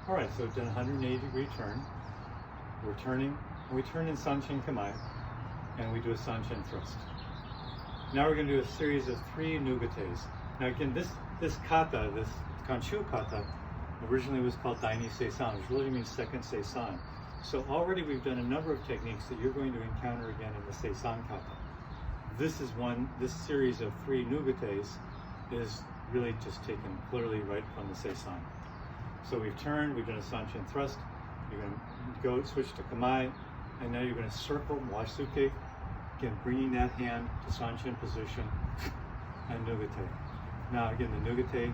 All right, so we've done a 180-degree turn. We're turning, we turn in Sanchin Kamai, and we do a Sanchin thrust. Now we're going to do a series of 3 nugates. Now again, this kata, this Kanshu kata, originally was called Daini Seisan, which really means second Seisan. So already we've done a number of techniques that you're going to encounter again in the Seisan kata. This series of 3 nugates is really just taken clearly right from the Seisan. So we've turned, we've done a Sanchin thrust, you're going to go switch to Kamai, and now you're going to circle Wasuke, again bringing that hand to Sanchin position, and Nugate. Now again, the Nugate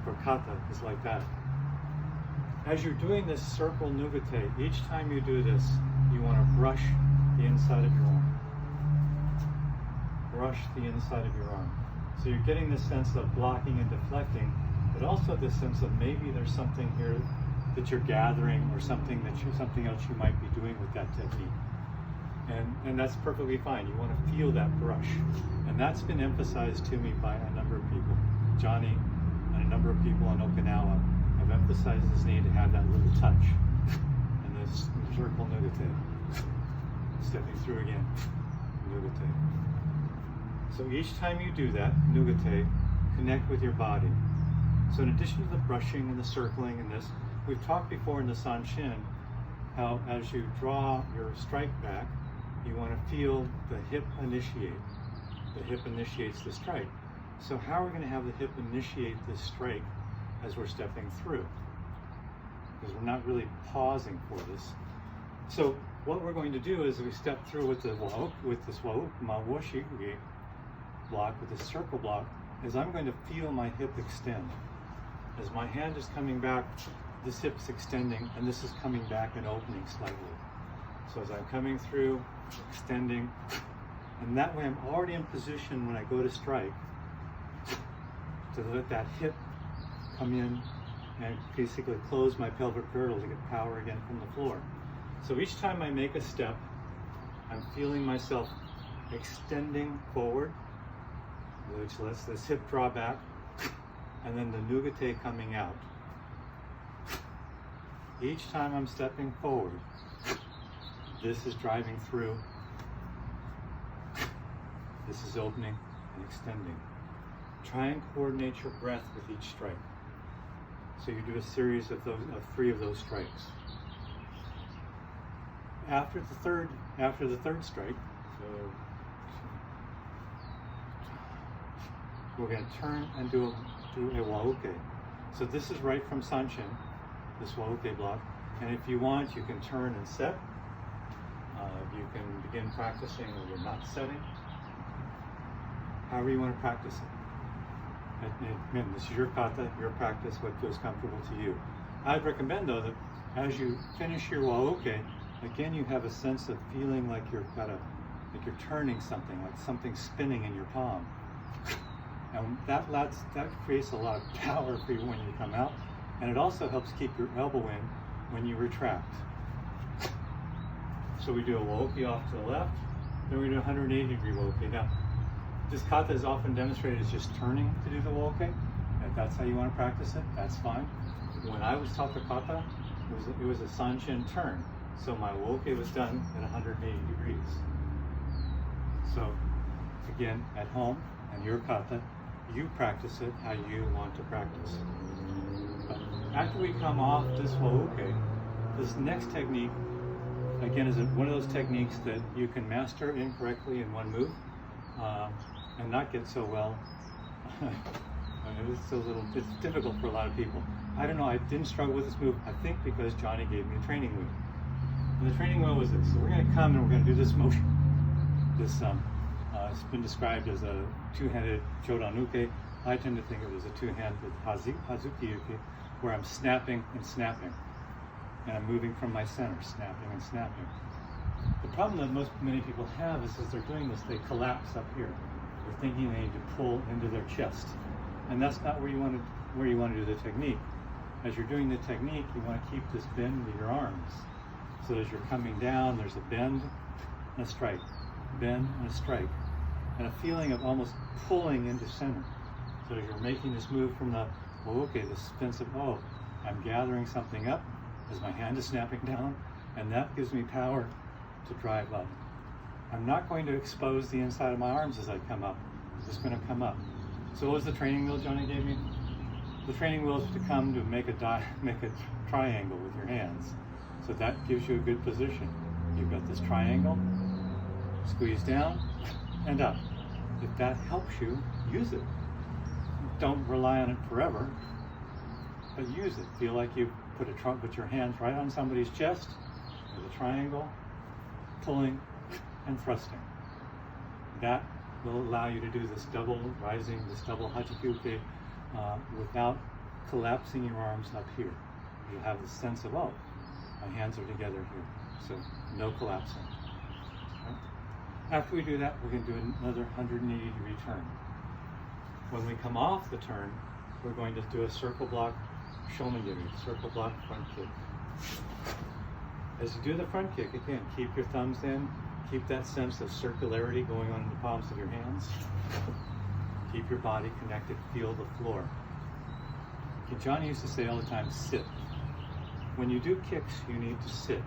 for kata is like that. As you're doing this circle Nugate, each time you do this, you want to brush the inside of your arm. Brush the inside of your arm. So you're getting this sense of blocking and deflecting, but also this sense of maybe there's something here that you're gathering, or something else you might be doing with that technique. And that's perfectly fine. You want to feel that brush. And that's been emphasized to me by a number of people. Johnny and a number of people on Okinawa have emphasized this need to have that little touch. And this circle nugate. Stepping through again, nugate. So each time you do that, nugate, connect with your body. So in addition to the brushing and the circling and this, we've talked before in the Sanshin how as you draw your strike back, you want to feel the hip initiate. The hip initiates the strike. So how are we going to have the hip initiate this strike as we're stepping through? Because we're not really pausing for this. So what we're going to do is we step through with this wawoshi block, with this circle block, is I'm going to feel my hip extend. As my hand is coming back, this hip's extending, and this is coming back and opening slightly. So as I'm coming through, extending, and that way I'm already in position when I go to strike to let that hip come in and basically close my pelvic girdle to get power again from the floor. So each time I make a step, I'm feeling myself extending forward, which lets this hip draw back, and then the nugate coming out. Each time I'm stepping forward, this is driving through, this is opening and extending. Try and coordinate your breath with each strike. So you do a series of 3 of those strikes. After the third strike, we're going to turn and do a waoke. So this is right from Sanchin, this waoke block. And if you want, you can turn and set. You can begin practicing where you're not setting. However you want to practice it. Again, this is your kata, your practice, what feels comfortable to you. I'd recommend though that as you finish your waoke, again you have a sense of feeling like you're turning something, like something spinning in your palm. And that creates a lot of power for you when you come out, and it also helps keep your elbow in when you retract. So we do a woke off to the left, then we do a 180-degree woke. Now, this kata is often demonstrated as just turning to do the woke. If that's how you want to practice it, that's fine. When I was taught the kata, it was a sanchin turn. So my woke was done at 180 degrees. So again, at home, and your kata, you practice it how you want to practice. But after we come off this woke, this next technique, again, is one of those techniques that you can master incorrectly in one move and not get so well. It's difficult for a lot of people. I don't know, I didn't struggle with this move, I think because Johnny gave me a training move. And the training move was this. So we're going to come and we're going to do this motion. This it's been described as a two-handed jodanuke. I tend to think of it as a two-handed hazuki-uke, where I'm snapping and snapping. And I'm moving from my center, snapping and snapping. The problem that many people have is as they're doing this, they collapse up here. They're thinking they need to pull into their chest. And that's not where you want to do the technique. As you're doing the technique, you want to keep this bend with your arms. So as you're coming down, there's a bend and a strike, bend and a strike, and a feeling of almost pulling into center. So as you're making this move from the woke, this sense of, oh, I'm gathering something up as my hand is snapping down, and that gives me power to drive up. I'm not going to expose the inside of my arms as I come up. I'm just going to come up. So what was the training wheel Johnny gave me? The training wheel is to come to make a triangle with your hands. So that gives you a good position. You've got this triangle, squeeze down and up. If that helps you, use it. Don't rely on it forever, but use it. Feel like you put your hands right on somebody's chest with a triangle, pulling and thrusting. That will allow you to do this double rising, this double hachikuke without collapsing your arms up here. You'll have the sense of, oh, my hands are together here. So no collapsing. Right? After we do that, we're going to do another 180-degree turn. When we come off the turn, we're going to do a circle block shomagiri, circle block front kick. As you do the front kick, again, keep your thumbs in, keep that sense of circularity going on in the palms of your hands. Keep your body connected, feel the floor. Okay, Johnny used to say all the time, sit. When you do kicks, you need to sit.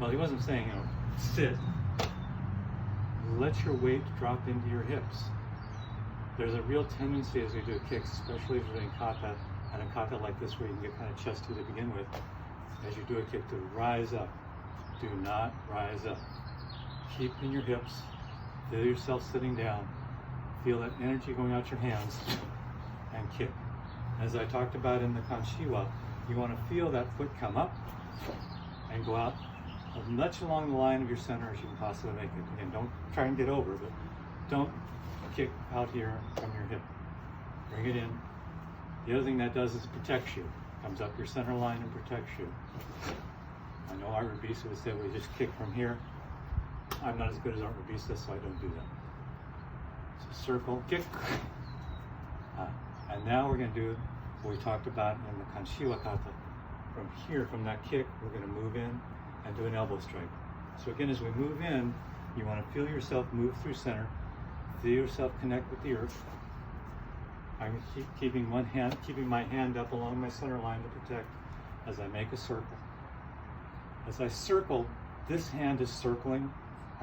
Well, he wasn't saying, sit. Let your weight drop into your hips. There's a real tendency as we do kicks, especially if you're doing kata, and a kata like this where you can get kind of chesty to begin with, as you do a kick, to rise up. Do not rise up. Keep in your hips, feel yourself sitting down, feel that energy going out your hands, and kick. As I talked about in the Kanshu, you want to feel that foot come up and go out as much along the line of your center as you can possibly make it. Again, don't try and get over, but don't kick out here from your hip. Bring it in. The other thing that does is protects you. Comes up your center line and protects you. I know Art Rabisa would say we just kick from here. I'm not as good as Art Rabisa, so I don't do that. So circle, kick. And now we're going to do what we talked about in the Kanshu kata. From here, from that kick, we're going to move in and do an elbow strike. So again, as we move in, you want to feel yourself move through center, feel yourself connect with the earth. I'm keeping my hand up along my center line to protect as I make a circle. As I circle, this hand is circling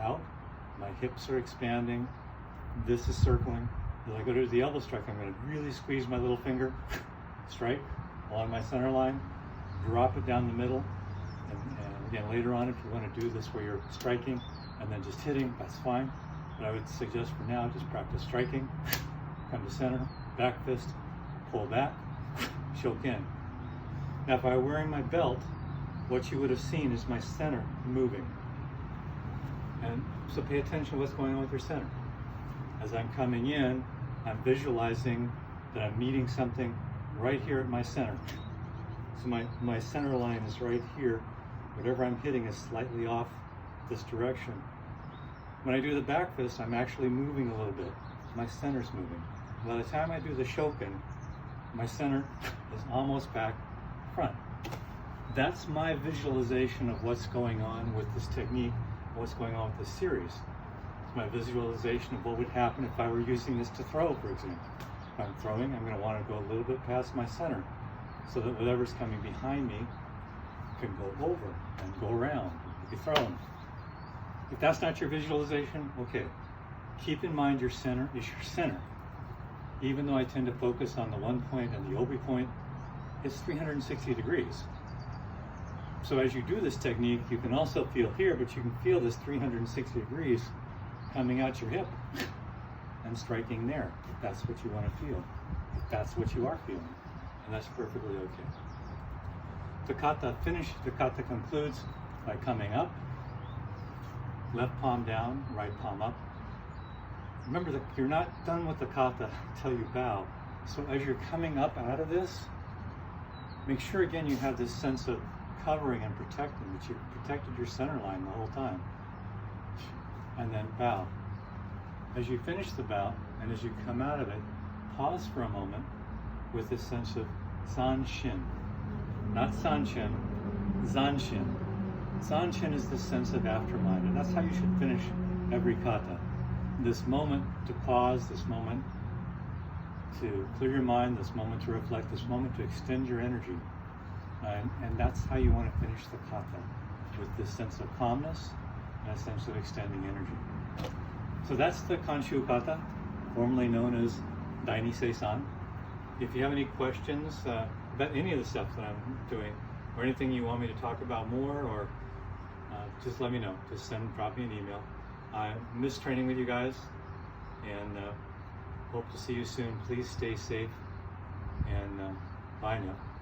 out, my hips are expanding, this is circling. As I go to the elbow strike, I'm going to really squeeze my little finger, strike along my center line, drop it down the middle, and again later on if you want to do this where you're striking and then just hitting, that's fine. But I would suggest for now, just practice striking, come to center, back fist, pull back, choke in. Now if I were wearing my belt, what you would have seen is my center moving. And so pay attention to what's going on with your center. As I'm coming in, I'm visualizing that I'm meeting something right here at my center. So my center line is right here. Whatever I'm hitting is slightly off this direction. When I do the back fist, I'm actually moving a little bit. My center's moving. By the time I do the shoken, my center is almost back front. That's my visualization of what's going on with this technique, what's going on with this series. It's my visualization of what would happen if I were using this to throw, for example. If I'm throwing, I'm going to want to go a little bit past my center so that whatever's coming behind me can go over and go around, be thrown. If that's not your visualization, okay. Keep in mind your center is your center. Even though I tend to focus on the one point and the obi point, it's 360 degrees. So as you do this technique, you can also feel here, but you can feel this 360 degrees coming out your hip and striking there, if that's what you want to feel, if that's what you are feeling, and that's perfectly okay. The kata concludes by coming up, left palm down, right palm up. Remember that you're not done with the kata until you bow. So as you're coming up out of this, make sure again you have this sense of covering and protecting, that you've protected your center line the whole time. And then bow. As you finish the bow, and as you come out of it, pause for a moment with this sense of zanshin. Not sanshin, zanshin. Zanshin is this sense of aftermind, and that's how you should finish every kata. This moment to pause, this moment to clear your mind, this moment to reflect, this moment to extend your energy. And that's how you want to finish the kata, with this sense of calmness and a sense of extending energy. So that's the Kanshu kata, formerly known as Daini Seisan. If you have any questions about any of the stuff that I'm doing, or anything you want me to talk about more, or just let me know. Just drop me an email. I miss training with you guys, and hope to see you soon. Please stay safe, and bye now.